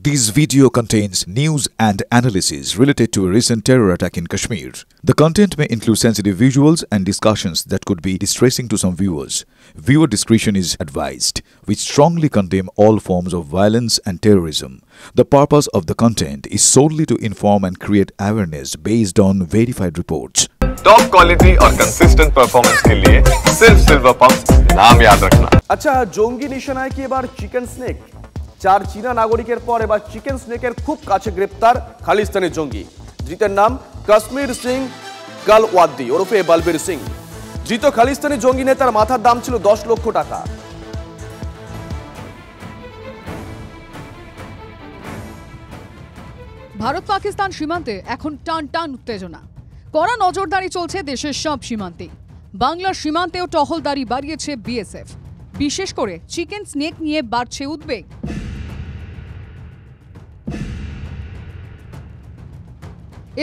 This video contains news and analysis related to a recent terror attack in Kashmir. The content may include sensitive visuals and discussions that could be distressing to some viewers. Viewer discretion is advised. We strongly condemn all forms of violence and terrorism. The purpose of the content is solely to inform and create awareness based on verified reports. Top quality और consistent performance के लिए सिर्फ silver pump नाम याद रखना। আচ্ছা, জঙ্গি নিশানায় কি এবার চিকেন স্নেক? 4 চীনা নাগরিকের পর এবার চিকেন স্নেকের খুব কাছে গ্রেপ্তার খালিস্তানি জঙ্গি। ধৃতের নাম কাশ্মীর সিং গালওয়াদি ওরফে বলবীর সিং। ধৃত খালিস্তানি জঙ্গি নেতার মাথার দাম ছিল 10 লক্ষ টাকা। ভারত পাকিস্তান সীমান্তে এখন টান টান উত্তেজনা। কড়া নজরদারি চলছে দেশের সব সীমান্তে। বাংলার সীমান্তেও টহলদারি বাড়িয়েছে বিএসএফ। বিশেষ করে চিকেন স্নেক নিয়ে বাড়ছে উদ্বেগ।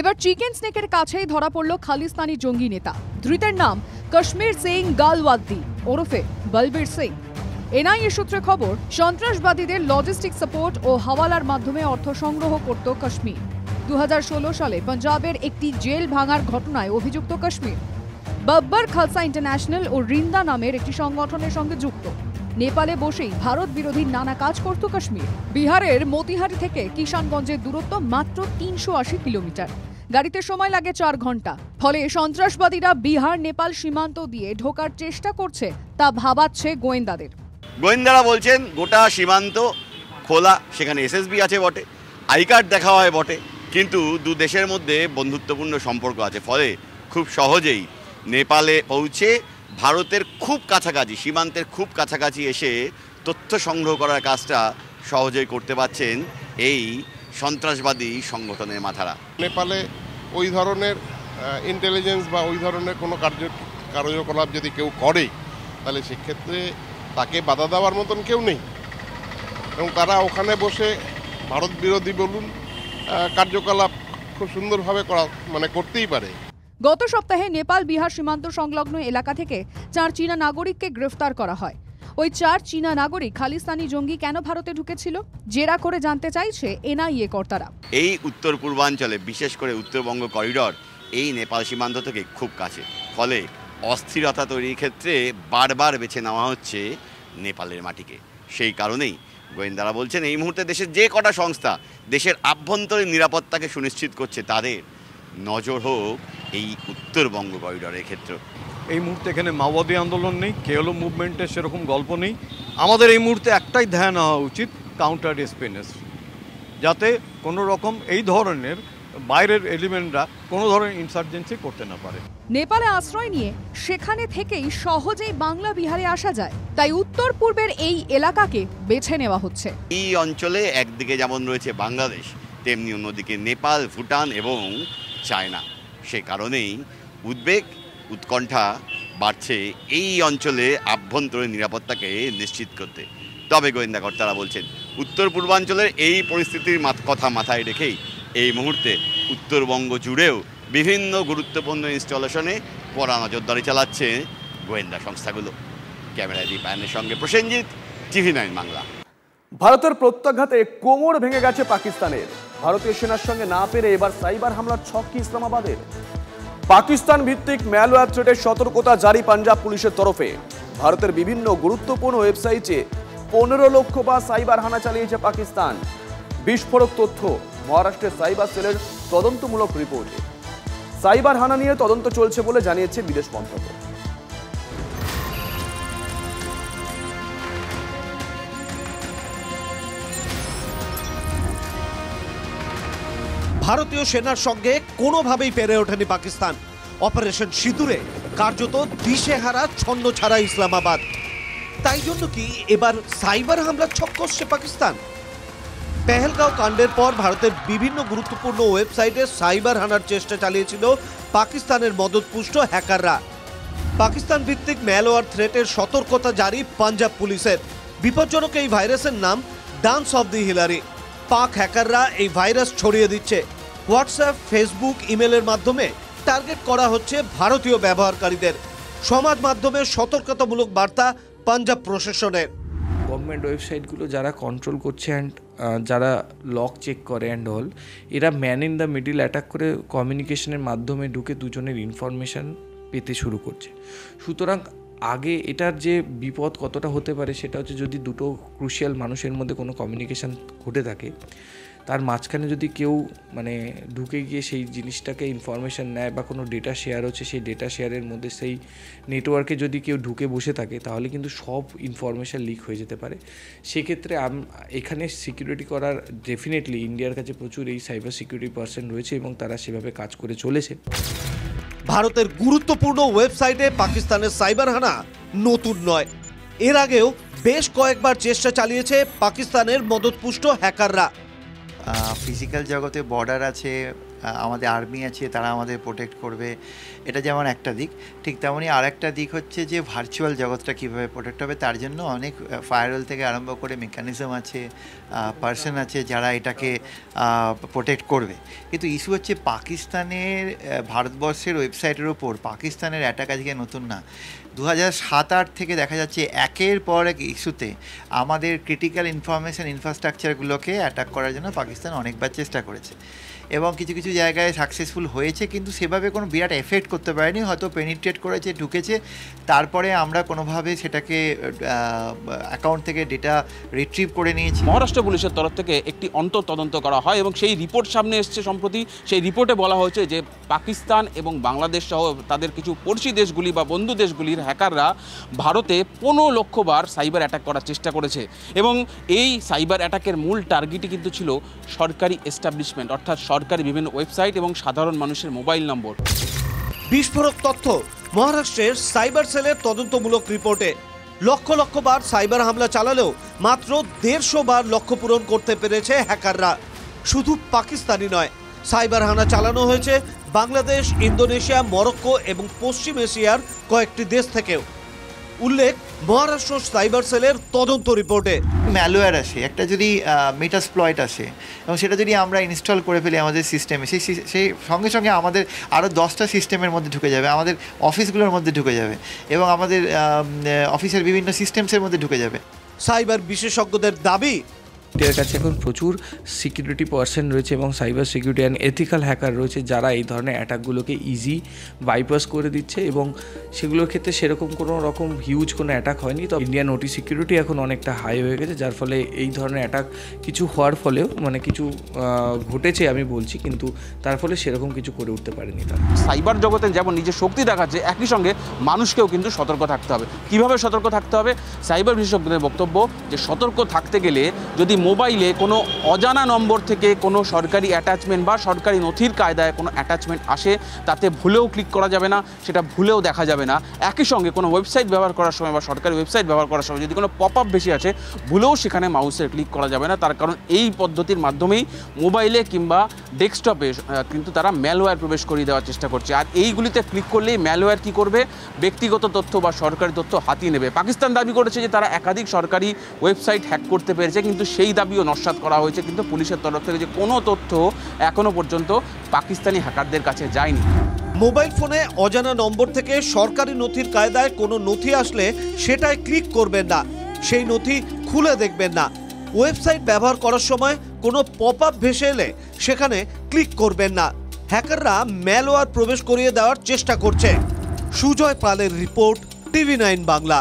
এবার চিকেন স্নেকের কাছেই ধরা পড়ল খালিস্তানি জঙ্গি নেতা। ধৃতের নাম কাশ্মীর সিং গালওয়াদি ওরফে বলবীর সিং। এনআইএ সূত্রে খবর, সন্ত্রাসবাদীদের লজিস্টিক সাপোর্ট ও হাওয়ালার মাধ্যমে অর্থ সংগ্রহ করত কাশ্মীর। 2016 সালে পাঞ্জাবের একটি জেল ভাঙার ঘটনায় অভিযুক্ত কাশ্মীর বাব্বার খালসা ইন্টারন্যাশনাল ও রিন্দা নামের একটি সংগঠনের সঙ্গে যুক্ত। নেপালে বসেই ভারত বিরোধী নানা কাজ করত কাশ্মীর। বিহারের মতিহারি থেকে কিষানগঞ্জের দূরত্ব মাত্র 380 কিলোমিটার। গাড়িতে সময় লাগে 4 ঘন্টা। ফলে সন্ত্রাসবাদীরা বিহার নেপাল সীমান্ত দিয়ে ঢোকার চেষ্টা করছে তা ভাবাচ্ছে গোয়েন্দাদের। গোয়েন্দারা বলছেন গোটা সীমান্ত খোলা, সেখানে এসএসবি আছে বটে, আই কার্ড দেখা হয় বটে, কিন্তু দু দেশের মধ্যে বন্ধুত্বপূর্ণ সম্পর্ক আছে। ফলে খুব সহজেই নেপালে পৌঁছে ভারতের খুব কাছাকাছি, সীমান্তের খুব কাছাকাছি এসে তথ্য সংগ্রহ করার কাজটা সহজেই করতে পারছেন এই সন্ত্রাসবাদী সংগঠনের মাথারা। নেপালে ওই ধরনের ইন্টেলিজেন্স বা ওই ধরনের কোনো কার্যকলাপ যদি কেউ করে, তাহলে সেক্ষেত্রে তাকে বাধা দেওয়ার মতন কেউ নেই, এবং তারা ওখানে বসে ভারত বিরোধী বলুন কার্যকলাপ খুব সুন্দরভাবে করতেই পারে। গত সপ্তাহে নেপাল বিহার সীমান্ত সংলগ্ন এলাকা থেকে 4 চীনা নাগরিককে গ্রেফতার করা হয়। ওই 4 চীনা নাগরিক খালিস্তানি জঙ্গি কেন ভারতে ঢুকেছিল জেরা করে জানতে চাইছে এনআইএ কর্তারা। এই উত্তর পূর্বাঞ্চলে, বিশেষ করে উত্তরবঙ্গ করিডর এই নেপাল সীমান্ত থেকে খুব কাছে। ফলে অস্থিরতা তৈরির ক্ষেত্রে বারবার বেছে নেওয়া হচ্ছে নেপালের মাটিকে। সেই কারণেই গোয়েন্দারা বলছেন এই মুহূর্তে দেশের যে কটা সংস্থা দেশের আভ্যন্তরীণ নিরাপত্তাকে সুনিশ্চিত করছে, তাদের নজর হোক এই উত্তরবঙ্গ করিডরের ক্ষেত্রে। এই মুহূর্তে এখানে মাওবাদী আন্দোলন নেই, কেএলও মুভমেন্টের সেরকম গল্প নেই। আমাদের এই মুহূর্তে একটাই ধ্যান হওয়া উচিত, কাউন্টার স্পিনেস, যাতে কোনো রকম এই ধরনের বাইরের এলিমেন্টরা কোনো ধরনের ইনসার্জেন্সি করতে না পারে। নেপালে আশ্রয় নিয়ে সেখানে থেকেই সহজেই বাংলা বিহারে আসা যায়, তাই উত্তর পূর্বের এই এলাকাকে বেছে নেওয়া হচ্ছে। এই অঞ্চলে একদিকে যেমন রয়েছে বাংলাদেশ, তেমনি অন্যদিকে নেপাল, ভুটান এবং চায়না। সে কারণেই উদ্বেগ, উৎকণ্ঠা বাড়ছে এই অঞ্চলে আভ্যন্তরীণ নিরাপত্তাকে নিশ্চিত করতে। তবে গোয়েন্দা কর্তারা বলছেন উত্তর পূর্বাঞ্চলের এই পরিস্থিতির কথা মাথায় রেখেই এই মুহূর্তে উত্তরবঙ্গ জুড়েও বিভিন্ন গুরুত্বপূর্ণ ইনস্টলেশনে কড়া নজরদারি চালাচ্ছে গোয়েন্দা সংস্থাগুলো। ক্যামেরা দীপায়নের সঙ্গে প্রসেনজিৎ, TV9 বাংলা। ভারতের প্রত্যাঘাতে কোমর ভেঙে গেছে পাকিস্তানের। ভারতীয় সেনার সঙ্গে না পেরে এবার সাইবার হামলার ছক ইসলামাবাদের। পাকিস্তান ভিত্তিক ম্যালওয়্যার থ্রেটের সতর্কতা জারি পাঞ্জাব পুলিশের তরফে। ভারতের বিভিন্ন গুরুত্বপূর্ণ ওয়েবসাইটে 15 লক্ষ বার সাইবার হানা চালিয়েছে পাকিস্তান। বিস্ফোরক তথ্য মহারাষ্ট্রের সাইবার সেলের তদন্তমূলক রিপোর্টে। সাইবার হানা নিয়ে তদন্ত চলছে বলে জানিয়েছে বিদেশ মন্ত্রক। ভারতীয় সেনার সঙ্গে কোনোভাবেই পেরে ওঠেনি পাকিস্তান। অপারেশন সিঁদুরে কার্যত দিশেহারা ছন্ন ছাড়া ইসলামাবাদ। তাই জন্য কি এবার সাইবার হামলার ছক কষছে পাকিস্তান? পেহেলগাঁও কাণ্ডের পর ভারতের বিভিন্ন গুরুত্বপূর্ণ ওয়েবসাইটে সাইবার হানার চেষ্টা চালিয়েছিল পাকিস্তানের মদতপুষ্ট হ্যাকাররা। পাকিস্তান ভিত্তিক ম্যালওয়্যার থ্রেটের সতর্কতা জারি পাঞ্জাব পুলিশের। বিপজ্জনক এই ভাইরাসের নাম ডান্স অফ দি হিলারি। পাক হ্যাকাররা এই ভাইরাস ছড়িয়ে দিচ্ছে। হোয়াটসঅ্যাপ, ফেসবুক, ইমেলের মাধ্যমে টার্গেট করা হচ্ছে ভারতীয় ব্যবহারকারীদের। সমাজ মাধ্যমে সতর্কতামূলক বার্তা পাঞ্জাব প্রশাসনের। গভর্নমেন্ট ওয়েবসাইটগুলো যারা কন্ট্রোল করছে অ্যান্ড যারা লক চেক করে অ্যান্ড অল, এরা man in the middle attack করে কমিউনিকেশনের মাধ্যমে ঢুকে দুজনের ইনফরমেশান পেতে শুরু করছে। সুতরাং আগে এটার যে বিপদ কতটা হতে পারে সেটা হচ্ছে, যদি দুটো ক্রুশিয়াল মানুষের মধ্যে কোনো কমিউনিকেশান ঘটে থাকে, তার মাঝখানে যদি কেউ মানে ঢুকে গিয়ে সেই জিনিসটাকে ইনফরমেশান নেয় বা কোনো ডেটা শেয়ার হচ্ছে, সেই ডেটা শেয়ারের মধ্যে সেই নেটওয়ার্কে যদি কেউ ঢুকে বসে থাকে, তাহলে কিন্তু সব ইনফরমেশান লিক হয়ে যেতে পারে। সেক্ষেত্রে এখানে সিকিউরিটি করার ডেফিনেটলি ইন্ডিয়ার কাছে প্রচুর এই সাইবার সিকিউরিটি পার্সন রয়েছে এবং তারা সেভাবে কাজ করে চলেছে। ভারতের গুরুত্বপূর্ণ ওয়েবসাইটে পাকিস্তানের সাইবার হানা নতুন নয়। এর আগেও বেশ কয়েকবার চেষ্টা চালিয়েছে পাকিস্তানের মদতপুষ্ট হ্যাকাররা। ফিজিক্যাল জগতে বর্ডার আছে, আমাদের আর্মি আছে, তারা আমাদের প্রোটেক্ট করবে, এটা যেমন একটা দিক, ঠিক তেমনই আর একটা দিক হচ্ছে যে ভার্চুয়াল জগৎটা কীভাবে প্রোটেক্ট হবে, তার জন্য অনেক ফায়ারওয়াল থেকে আরম্ভ করে মেকানিজম আছে, পার্সন আছে যারা এটাকে প্রোটেক্ট করবে। কিন্তু ইস্যু হচ্ছে পাকিস্তানের ভারতবর্ষের ওয়েবসাইটের ওপর পাকিস্তানের অ্যাটাক আজকে নতুন না। 2007-08 থেকে দেখা যাচ্ছে একের পর এক ইস্যুতে আমাদের ক্রিটিক্যাল ইনফরমেশন ইনফ্রাস্ট্রাকচারগুলোকে অ্যাটাক করার জন্য পাকিস্তান অনেকবার চেষ্টা করেছে এবং কিছু কিছু জায়গায় সাকসেসফুল হয়েছে, কিন্তু সেভাবে কোনো বিরাট এফেক্ট করতে পারেনি। হয়তো পেনিট্রেট করেছে, ঢুকেছে, তারপরে আমরা কোনোভাবে সেটাকে অ্যাকাউন্ট থেকে ডেটা রিট্রিভ করে নিয়েছি। মহারাষ্ট্র পুলিশের তরফ থেকে একটি তদন্ত করা হয় এবং সেই রিপোর্ট সামনে এসছে সম্প্রতি। সেই রিপোর্টে বলা হয়েছে যে পাকিস্তান এবং বাংলাদেশ সহ তাদের কিছু পড়শি দেশগুলি বা বন্ধু দেশগুলির হ্যাকাররা ভারতে 15 লক্ষ বার সাইবার অ্যাটাক করার চেষ্টা করেছে এবং এই সাইবার অ্যাটাকের মূল টার্গেটই কিন্তু ছিল সরকারি এস্টাবলিশমেন্ট, অর্থাৎ সরকারি বিভিন্ন ওয়েবসাইট এবং সাধারণ মানুষের মোবাইল নম্বর। বিস্ফোরক তথ্য মহারাষ্ট্রের সাইবার সেলের তদন্তমূলক রিপোর্টে। লক্ষ লক্ষ বার সাইবার হামলা চালালেও মাত্র 150 বার লক্ষ্য পূরণ করতে পেরেছে হ্যাকাররা। শুধু পাকিস্তানি নয়, সাইবার হামলা চালানো হয়েছে বাংলাদেশ, ইন্দোনেশিয়া, মরক্কো এবং পশ্চিম এশিয়ার কয়েকটি দেশ থেকেও। উল্লেখ মহারাষ্ট্র সাইবার সেলের তদন্ত রিপোর্টে। ম্যালওয়্যার আসে, একটা যদি মেটাসপ্লয়েট আসে এবং সেটা যদি আমরা ইনস্টল করে ফেলি আমাদের সিস্টেমে, সেই সঙ্গে সঙ্গে আমাদের আরও 10টা সিস্টেমের মধ্যে ঢুকে যাবে, আমাদের অফিসগুলোর মধ্যে ঢুকে যাবে এবং আমাদের অফিসের বিভিন্ন সিস্টেমসের মধ্যে ঢুকে যাবে। সাইবার বিশেষজ্ঞদের দাবি, ইন্ডিয়ার কাছে এখন প্রচুর সিকিউরিটি পার্সন রয়েছে এবং cyber security and ethical hacker রয়েছে যারা এই ধরনের অ্যাটাকগুলোকে ইজি বাইপাস করে দিচ্ছে এবং সেগুলোর ক্ষেত্রে সেরকম কোনো রকম হিউজ কোনো অ্যাটাক হয়নি। তো ইন্ডিয়ান ওটি সিকিউরিটি এখন অনেকটা হাই হয়ে গেছে, যার ফলে এই ধরনের অ্যাটাক কিছু হওয়ার ফলেও মানে কিছু ঘটেছে আমি বলছি, কিন্তু তার ফলে সেরকম কিছু করে উঠতে পারেনি তারা। সাইবার জগতে যেমন নিজের শক্তি দেখাচ্ছে, একই সঙ্গে মানুষকেও কিন্তু সতর্ক থাকতে হবে। কিভাবে সতর্ক থাকতে হবে? সাইবার বিশেষজ্ঞদের বক্তব্য যে সতর্ক থাকতে গেলে যদি মোবাইলে কোনো অজানা নম্বর থেকে কোনো সরকারি অ্যাটাচমেন্ট বা সরকারি নথির কায়দায় কোনো অ্যাটাচমেন্ট আসে, তাতে ভুলেও ক্লিক করা যাবে না, সেটা ভুলেও দেখা যাবে না। একই সঙ্গে কোনো ওয়েবসাইট ব্যবহার করার সময় বা সরকারি ওয়েবসাইট ব্যবহার করার সময় যদি কোনো পপ আপ বেশি আছে, ভুলেও সেখানে মাউসের ক্লিক করা যাবে না। তার কারণ এই পদ্ধতির মাধ্যমেই মোবাইলে কিংবা ডেস্কটপে কিন্তু তারা ম্যালওয়্যার প্রবেশ করিয়ে দেওয়ার চেষ্টা করছে। আর এইগুলিতে ক্লিক করলেই ম্যালওয়্যার কী করবে? ব্যক্তিগত তথ্য বা সরকারি তথ্য হাতিয়ে নেবে। পাকিস্তান দাবি করেছে যে তারা একাধিক সরকারি ওয়েবসাইট হ্যাক করতে পেরেছে, কিন্তু সেই দাবিও নস্যাৎ করা হয়েছে। কিন্তু পুলিশের তরফ থেকে যে কোনো তথ্য এখনো পর্যন্ত পাকিস্তানি হ্যাকারদের কাছে যায়নি। মোবাইল ফোনে অজানা নম্বর থেকে সরকারি নথির কায়দায় কোনো নথি আসলে সেটায় ক্লিক করবেন না, সেই নথি খুলে দেখবেন না। ওয়েবসাইট ব্যবহার করার সময় কোনো পপ আপ ভেসে এলে সেখানে ক্লিক করবেন না। হ্যাকাররা ম্যালওয়্যার প্রবেশ করিয়ে দেওয়ার চেষ্টা করছে। সুজয় পালের রিপোর্ট, TV9 বাংলা।